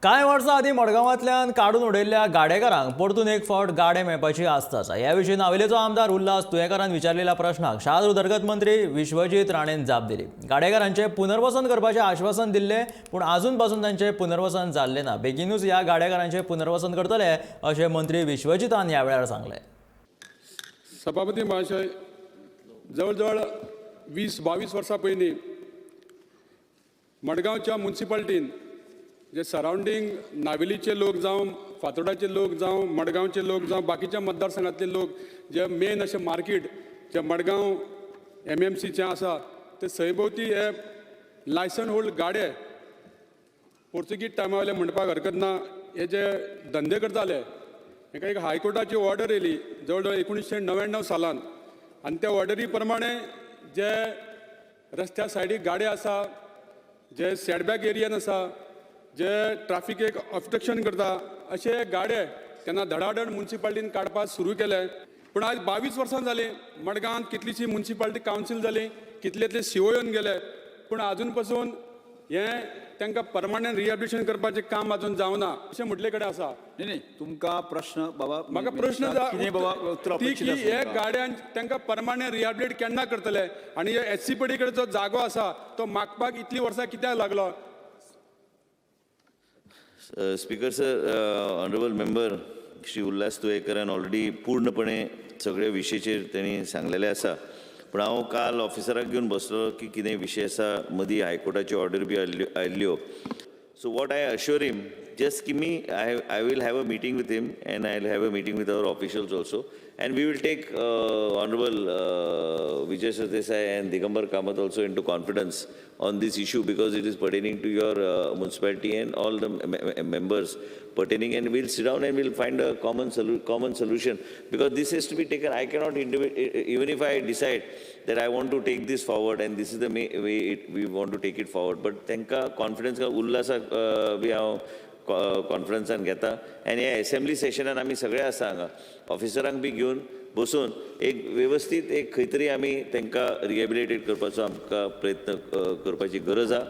कांय वर्सां आदीं मडगांवांतल्यान काडून उडयल्ल्या गाडेकारांक परतून एक फावट गाडे मेळपाची आस्त आसा. ह्या विशीं नावेलेचो आमदार उल्हास तुयेकारान विचारलेल्या प्रश्नाक शार उदरगत मंत्री विश्वजीत राणेन जाप दिली. गाडेकारांचें पुनर्वसन करपाचें आश्वासन दिल्लें, पूण आजून पासून तांचें पुनर्वसन जाल्लें ना. बेगीनूच ह्या गाडेकारांचें पुनर्वसन करतले अशें मंत्री विश्वजितान ह्या वेळार सांगलें. सभापती महाशय, जवळजवळ 20-22 वर्सां पयलीं मडगांवच्या म्युन्सिपाल्टीन जे सरावंडींग नावेलीचे लोक जावं, फातोर्डाचे लोक जावं, मडगांवचे लोक जावं, बाकीच्या मतदारसंघातले लोक जे मेन अशें मार्केट जे मडगांव MMCचें आसा ते सयभोवती हे लायसन होल्ड गाडे पोर्तुगीज टायमा वयले म्हणपाक हरकत ना, हे जे धंदे करताले हाका एक हायकोर्टाची ऑर्डर येयली जवळजवळ 1999 सालान, आनी त्या ऑर्डरी प्रमाणे जे रस्त्या सायडीक गाडे आसा, जे सेटबॅक एरियन आसा, जे ट्राफिकेक ऑब्स्ट्रक्शन करता अशे गाडे तेन्ना धडाधड म्युन्सिपाल्टीन काडपाक सुरू केले. पूण आज 22 वर्सां जालीं मडगांवांत कितलीशी म्युन्सिपाल्टी कावन्सील जाली, कितलेतले सीओ येवन गेले, पूण आजून पासून हें तांकां परमनंट रिहॅबिलिटेशन करपाचें काम आजून जावना अशें म्हटले कडेन आसा. नाही तुमकां प्रश्न बाबा म्हाका प्रश्न कितें बाबा उत्तर ती अपेक्षीत की आसा हे तुमकां? गाड्यांक तांकां परमनंट रिहॅबिलिटेट केन्ना करतले, आनी हे SCPD कडेन जो जागो आसा तो मागपाक इतली वर्सां कित्याक लागलो? Speaker sir, honourable member Shri Ulhas तुयेकरान ऑलरेडी पूर्णपणे सगळे विशयाचेर त्यांनी सांगलेले आसा. पण हांव काल ऑफिसराक घेवन बसलो की कितें विशय आसा, मदीं हायकोर्टाची ऑर्डर बी आयल्ल्यो. So what I assure him, just give me, I will have a meeting with him and I'll have a meeting with our officials also, and we will take Honorable Vijay Sardesai and Digambar Kamath also into confidence on this issue, because it is pertaining to your municipality and all the members pertaining, and we'll sit down and we'll find a common solution, because this has to be taken. I cannot even if I decide that I want to take this forward and this is the way we want to take it forward, but तांकां confidence उल्हासाक बी हांव कॉन्फरन्सान घेता, आनी ह्या assembly सेशनान आमी सगळे आसा हांगा ऑफिसरांक बी घेवन बसून एक वेवस्थीत एक खंय तरी आमी तांकां रिहॅबिलिटेट करपाचो आमकां प्रयत्न करपाची गरज आहा,